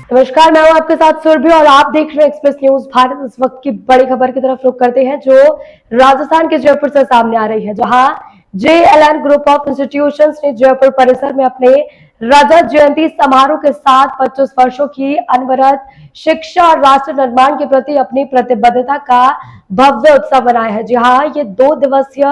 नमस्कार, मैं हूं आपके साथ सुरभि और आप देख रहे हैं एक्सप्रेस न्यूज भारत। इस वक्त की बड़ी खबर की तरफ रुख करते हैं जो राजस्थान के जयपुर से सामने आ रही है, जहां JLN ग्रुप ऑफ इंस्टीट्यूशंस ने जयपुर परिसर में अपने रजत जयंती समारोह के साथ 25 वर्षों की अनवरत शिक्षा और राष्ट्र निर्माण के प्रति अपनी प्रतिबद्धता का भव्य उत्सव बनाया है। जी हाँ, ये 2 दिवसीय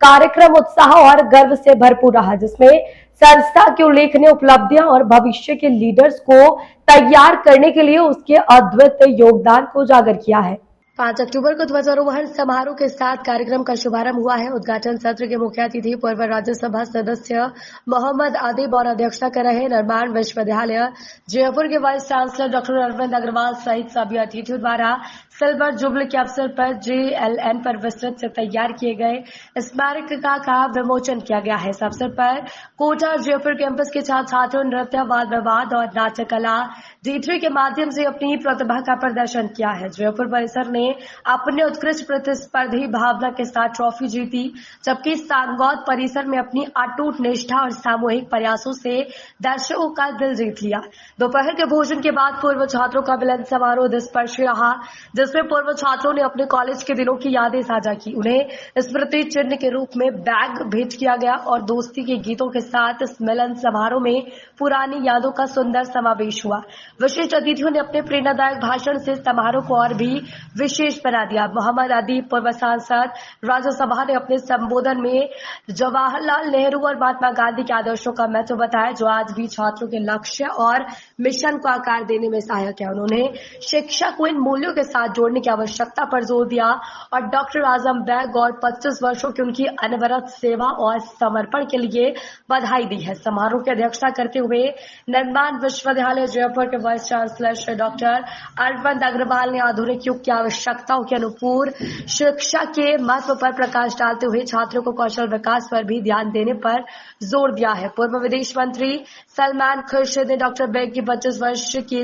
कार्यक्रम उत्साह और गर्व से भरपूर रहा, जिसमें संस्था की उल्लेखनीय उपलब्धियां और भविष्य के लीडर्स को तैयार करने के लिए उसके अद्वितीय योगदान को उजागर किया है। 5 अक्टूबर को ध्वजारोहण समारोह के साथ कार्यक्रम का शुभारंभ हुआ है। उद्घाटन सत्र के मुख्य अतिथि पूर्व राज्यसभा सदस्य मोहम्मद अदीब और अध्यक्षता कर रहे निर्माण विश्वविद्यालय जयपुर के vice chancellor doctor Arvind Agarwal सहित सभी अतिथियों द्वारा सिल्वर जुबली के अवसर पर JLN पर विस्तृत से तैयार किए गए स्मारक का विमोचन किया गया है। इस अवसर पर कोटा और जयपुर कैंपस के छात्र छात्रों नृत्य, वाद विवाद और नाट्य कला D3 के माध्यम से अपनी प्रतिभा का प्रदर्शन किया है। जयपुर परिसर ने अपने उत्कृष्ट प्रतिस्पर्धी भावना के साथ ट्रॉफी जीती, जबकि सांगौद परिसर में अपनी अटूट निष्ठा और सामूहिक प्रयासों से दर्शकों का दिल जीत लिया। दोपहर के भोजन के बाद पूर्व छात्रों का मिलन समारोह दिलस्पर्शी रहा, जिसमें पूर्व छात्रों ने अपने कॉलेज के दिनों की यादें साझा की। उन्हें स्मृति चिन्ह के रूप में बैग भेंट किया गया और दोस्ती के गीतों के साथ इस मिलन समारोह में पुरानी यादों का सुंदर समावेश हुआ। विशिष्ट अतिथियों ने अपने प्रेरणादायक भाषण से समारोह को और भी विशेष बना दिया। मोहम्मद अदीब, पूर्व सांसद, राज्यसभा ने अपने संबोधन में जवाहरलाल नेहरू और महात्मा गांधी के आदर्शों का महत्व बताया, जो आज भी छात्रों के लक्ष्य और मिशन को आकार देने में सहायक है। उन्होंने शिक्षा को इन मूल्यों के साथ जोड़ने की आवश्यकता पर जोर दिया और डॉक्टर आजम बैग और 25 वर्षों की उनकी अनवरत सेवा और समर्पण के लिए बधाई दी है। समारोह की अध्यक्षता करते हुए निर्माण विश्वविद्यालय जयपुर के vice chancellor Shri doctor Arvind Agarwal ने आधुनिक युग की आवश्यकताओं के अनुकूल शिक्षा के महत्व पर प्रकाश डालते हुए छात्रों को कौशल विकास पर भी ध्यान देने पर जोर दिया है। पूर्व विदेश मंत्री सलमान खुर्शीद ने डॉक्टर बैग की 25 वर्ष की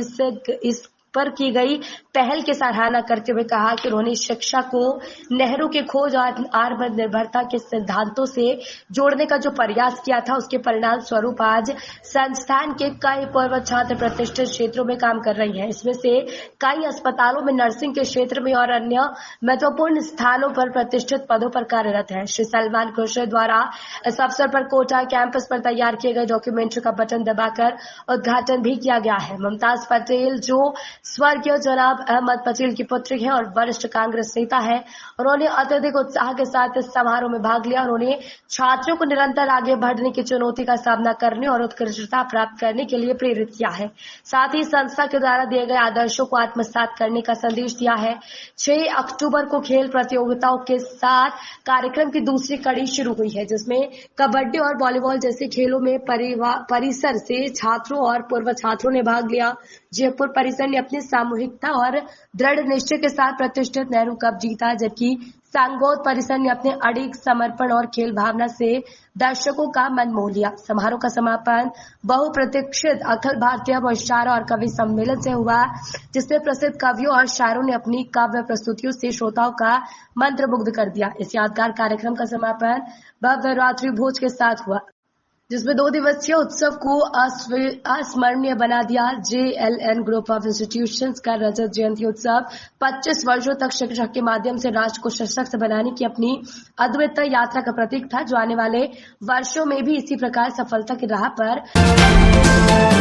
इस पर की गई पहल की सराहना करते हुए कहा कि उन्होंने शिक्षा को नेहरू के खोज और आत्मनिर्भरता के सिद्धांतों से जोड़ने का जो प्रयास किया था, उसके परिणाम स्वरूप आज संस्थान के कई पूर्व छात्र प्रतिष्ठित क्षेत्रों में काम कर रही हैं। इसमें से कई अस्पतालों में, नर्सिंग के क्षेत्र में और अन्य महत्वपूर्ण स्थानों पर प्रतिष्ठित पदों पर कार्यरत है। श्री सलमान खुर्शीद द्वारा इस अवसर पर कोटा कैंपस पर तैयार किए गए डॉक्यूमेंट्री का बटन दबाकर उद्घाटन भी किया गया है। मुमताज पटेल, जो स्वर्गीय जनाब अहमद पटेल की पुत्री है और वरिष्ठ कांग्रेस नेता है, उन्होंने अत्यधिक उत्साह के साथ इस समारोह में भाग लिया और उन्हें छात्रों को निरंतर आगे बढ़ने की चुनौती का सामना करने और उत्कृष्टता प्राप्त करने के लिए प्रेरित किया है। साथ ही संस्था के द्वारा दिए गए आदर्शों को आत्मसात करने का संदेश दिया है। 6 अक्टूबर को खेल प्रतियोगिताओं के साथ कार्यक्रम की दूसरी कड़ी शुरू हुई है, जिसमें कबड्डी और वॉलीबॉल जैसे खेलों में परिसर से छात्रों और पूर्व छात्रों ने भाग लिया। जयपुर परिसर ने अपनी सामूहिकता और दृढ़ निश्चय के साथ प्रतिष्ठित नेहरू कप जीता, जबकि सांगौद परिसर ने अपने अडिग समर्पण और खेल भावना से दर्शकों का मन मोह लिया। समारोह का समापन बहुप्रतीक्षित अखिल भारतीय मुशायरा और कवि सम्मेलन से हुआ, जिसमें प्रसिद्ध कवियों और शायरों ने अपनी काव्य प्रस्तुतियों से श्रोताओं का मंत्रमुग्ध कर दिया। इस यादगार कार्यक्रम का समापन भव्य रात्रि भोज के साथ हुआ, जिसमें 2 दिवसीय उत्सव को अस्मरणीय बना दिया। JLN ग्रुप ऑफ इंस्टीट्यूशंस का रजत जयंती उत्सव 25 वर्षों तक शिक्षा के माध्यम से राष्ट्र को सशक्त बनाने की अपनी अद्वितीय यात्रा का प्रतीक था, जो आने वाले वर्षों में भी इसी प्रकार सफलता की राह पर